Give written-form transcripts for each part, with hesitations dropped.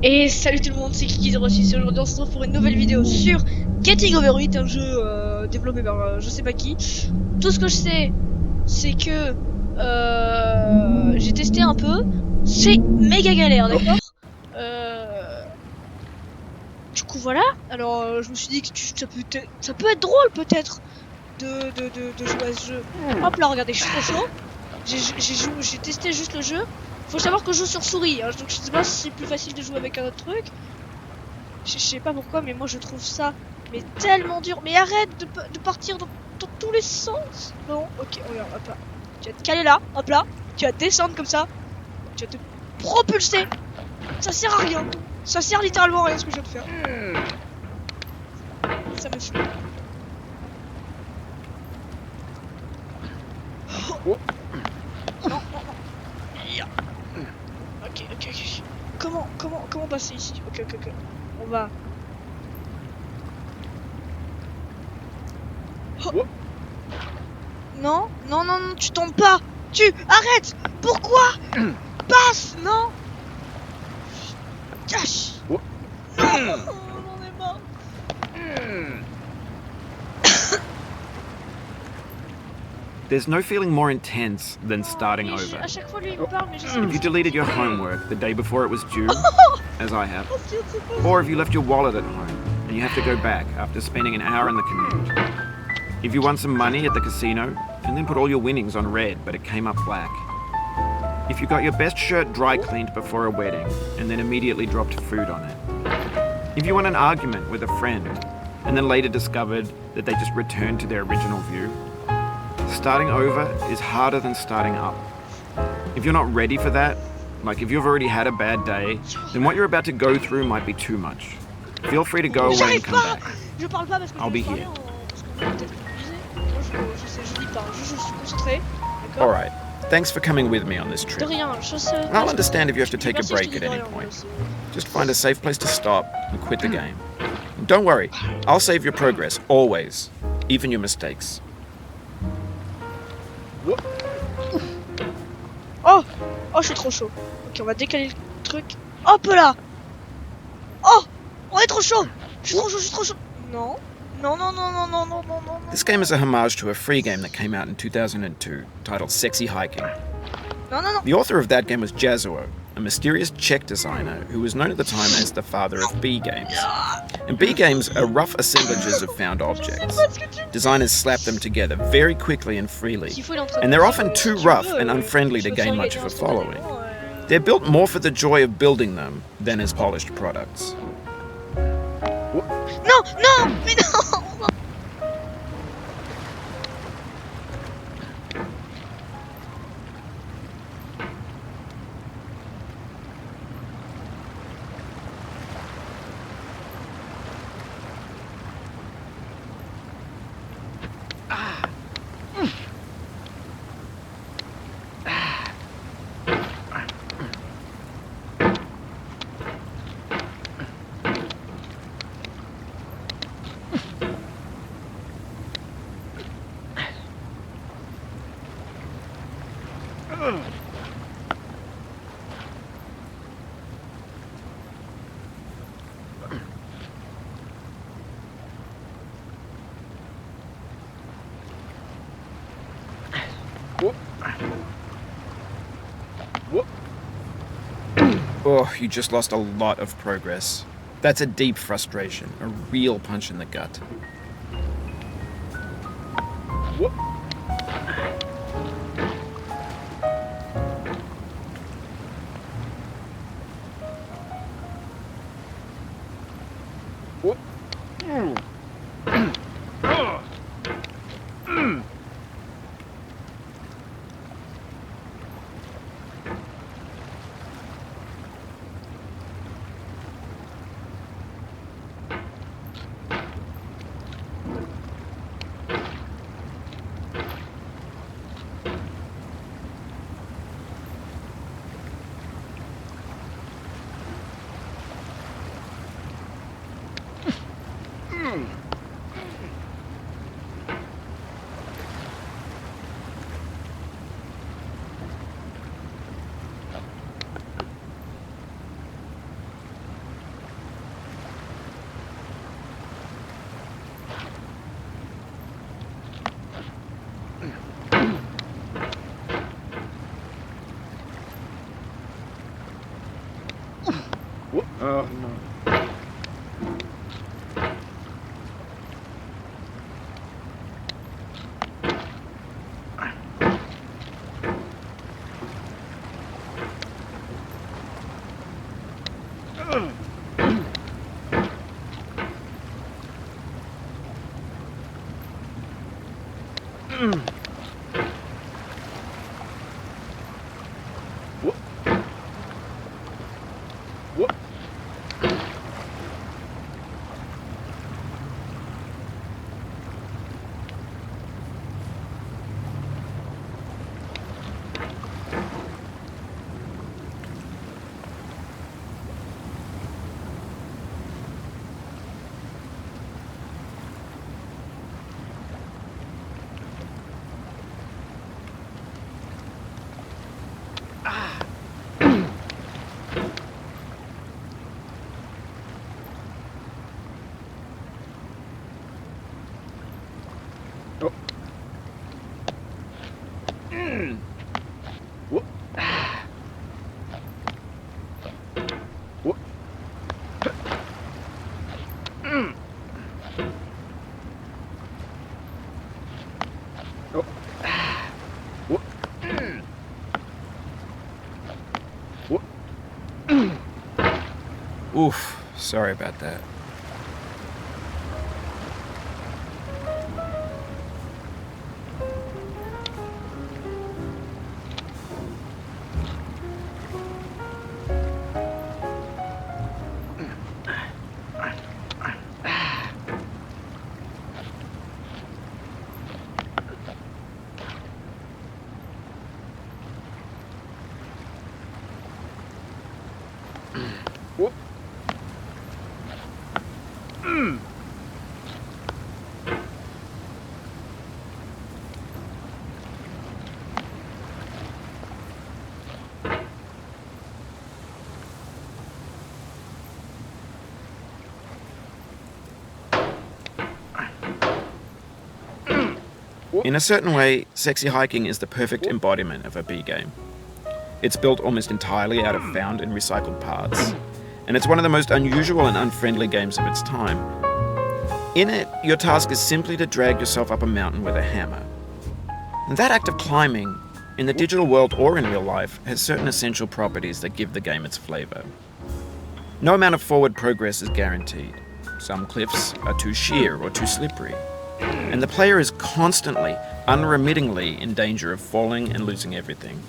Et salut tout le monde, c'est Kiki06 et aujourd'hui on se retrouve pour une nouvelle vidéo sur Getting Over It, un jeu développé par je sais pas qui. Tout ce que je sais, c'est que j'ai testé un peu, c'est méga galère, d'accord. Du coup voilà, alors je me suis dit que ça peut être drôle peut-être de jouer à ce jeu. Hop là, regardez, je suis trop chaud. J'ai testé juste le jeu. Faut savoir que je joue sur souris, hein, donc je sais pas si c'est plus facile de jouer avec un autre truc. Je sais pas pourquoi, mais moi je trouve ça mais tellement dur. Mais arrête de partir dans tous les sens. Non, ok, regarde, hop là. Tu vas te caler là, hop là. Tu vas descendre comme ça. Tu vas te propulser. Ça sert à rien. Ça sert littéralement à rien ce que je viens de faire. Ça me saoule. Oh. Non, non, non. Ok. Comment passer ici? Ok. On va. Oh. Non, tu tombes pas. Arrête. Pourquoi? Passe. Non. Cache. Non, j'en ai marre. There's no feeling more intense than starting over. À chaque fois, lui, il me parle, mais je sais If you deleted your homework the day before it was due, as I have, pas. or if you left your wallet at home and you have to go back after spending an hour in the commute. If you won some money at the casino and then put all your winnings on red but it came up black. If you got your best shirt dry cleaned before a wedding and then immediately dropped food on it. If you won an argument with a friend and then later discovered that they just returned to their original view. Starting over is harder than starting up. If you're not ready for that, like if you've already had a bad day, then what you're about to go through might be too much. Feel free to go away and come back. I'll be here. Alright, thanks for coming with me on this trip. I'll understand if you have to take a break at any point. Just find a safe place to stop and quit the game. And don't worry, I'll save your progress, always, even your mistakes. Oh, je suis trop chaud. Ok, on va décaler le truc. Hop là. Oh, on est trop chaud. Je suis trop chaud. Non. This game is a homage to a free game that came out in 2002, titled Sexy Hiking. Non. The author of that game was Jazuo, a mysterious Czech designer who was known at the time as the father of B games. And B games are rough assemblages of found objects. Designers slap them together very quickly and freely, and they're often too rough and unfriendly to gain much of a following. They're built more for the joy of building them than as polished products. Non, mais non. Oh, you just lost a lot of progress. That's a deep frustration, a real punch in the gut. Oh no. Oof, sorry about that. In a certain way, sexy hiking is the perfect embodiment of a B game. It's built almost entirely out of found and recycled parts, and it's one of the most unusual and unfriendly games of its time. In it, your task is simply to drag yourself up a mountain with a hammer. And that act of climbing, in the digital world or in real life, has certain essential properties that give the game its flavour. No amount of forward progress is guaranteed. Some cliffs are too sheer or too slippery, and the player is constantly, unremittingly in danger of falling and losing everything.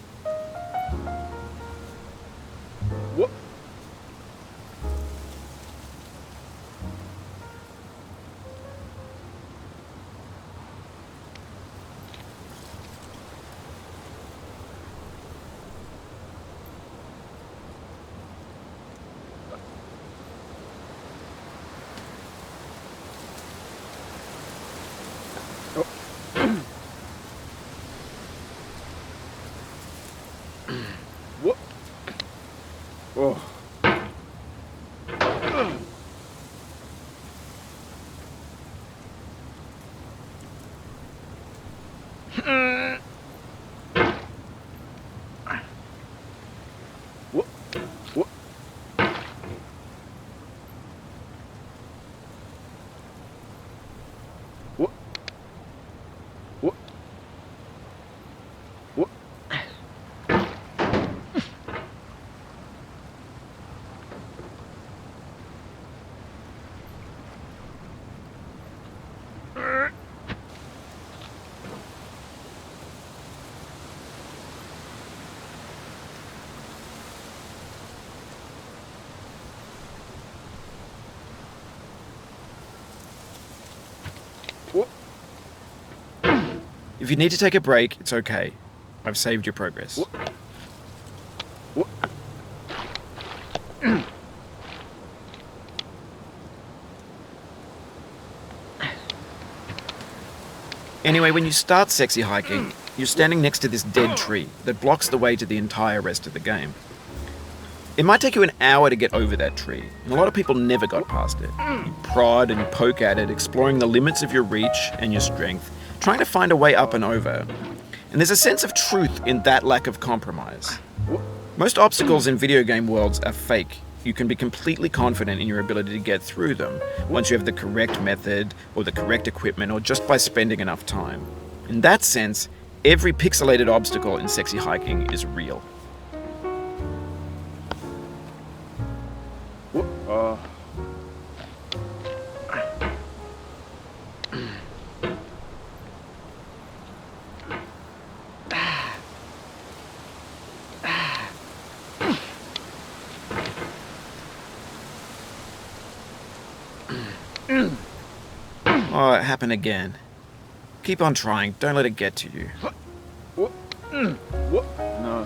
If you need to take a break, it's okay. I've saved your progress. Anyway, when you start sexy hiking, you're standing next to this dead tree that blocks the way to the entire rest of the game. It might take you an hour to get over that tree, and a lot of people never got past it. You prod and poke at it, exploring the limits of your reach and your strength, trying to find a way up and over. And there's a sense of truth in that lack of compromise. Most obstacles in video game worlds are fake, you can be completely confident in your ability to get through them once you have the correct method or the correct equipment or just by spending enough time. In that sense, every pixelated obstacle in Sexy Hiking is real. Oh, it happened again. Keep on trying, don't let it get to you. No.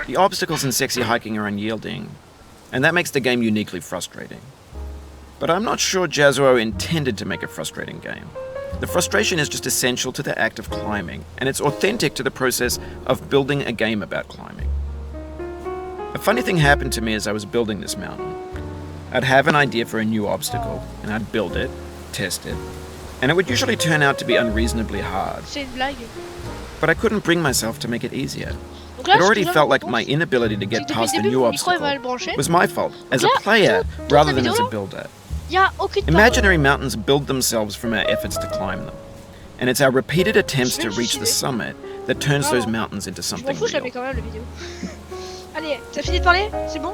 The obstacles in Sexy Hiking are unyielding, and that makes the game uniquely frustrating. But I'm not sure Jazzuo intended to make a frustrating game. The frustration is just essential to the act of climbing, and it's authentic to the process of building a game about climbing. A funny thing happened to me as I was building this mountain. I'd have an idea for a new obstacle, and I'd build it, test it, and it would usually turn out to be unreasonably hard. C'est une blague. But I couldn't bring myself to make it easier. Donc là, It already ce que felt je like pense, my inability to c'est get que depuis past le the début, new mon micro est obstacle mal branché. was my fault as a Là, player toute rather la than as vidéo, a builder. Y a aucune parole. Imaginary mountains build themselves from our efforts to climb them, and it's our repeated attempts Je vais to me reach the suicider. summit that turns Non, those non. mountains into Je m'en something fous, je la mets real. quand même la vidéo. Allez, t'as fini de parler? C'est bon?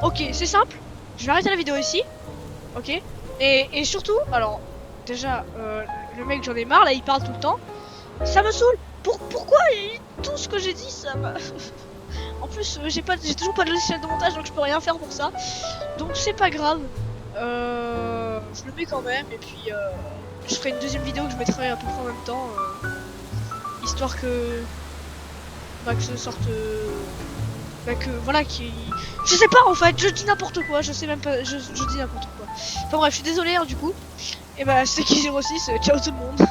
Ok, c'est simple. Je vais arrêter la vidéo ici. Ok. Et surtout, alors, déjà, le mec, j'en ai marre, là, il parle tout le temps. Ça me saoule. Pourquoi tout ce que j'ai dit, ça m'a... En plus, j'ai toujours pas de logiciel de montage, donc je peux rien faire pour ça. Donc c'est pas grave. Je le mets quand même, et puis je ferai une deuxième vidéo que je mettrai à peu près en même temps, histoire que ce sorte, voilà, je sais pas en fait, je dis n'importe quoi, je sais même pas, je dis n'importe quoi. Enfin bref, je suis désolé hein, du coup. Et bah c'est qui 06, ciao tout le monde.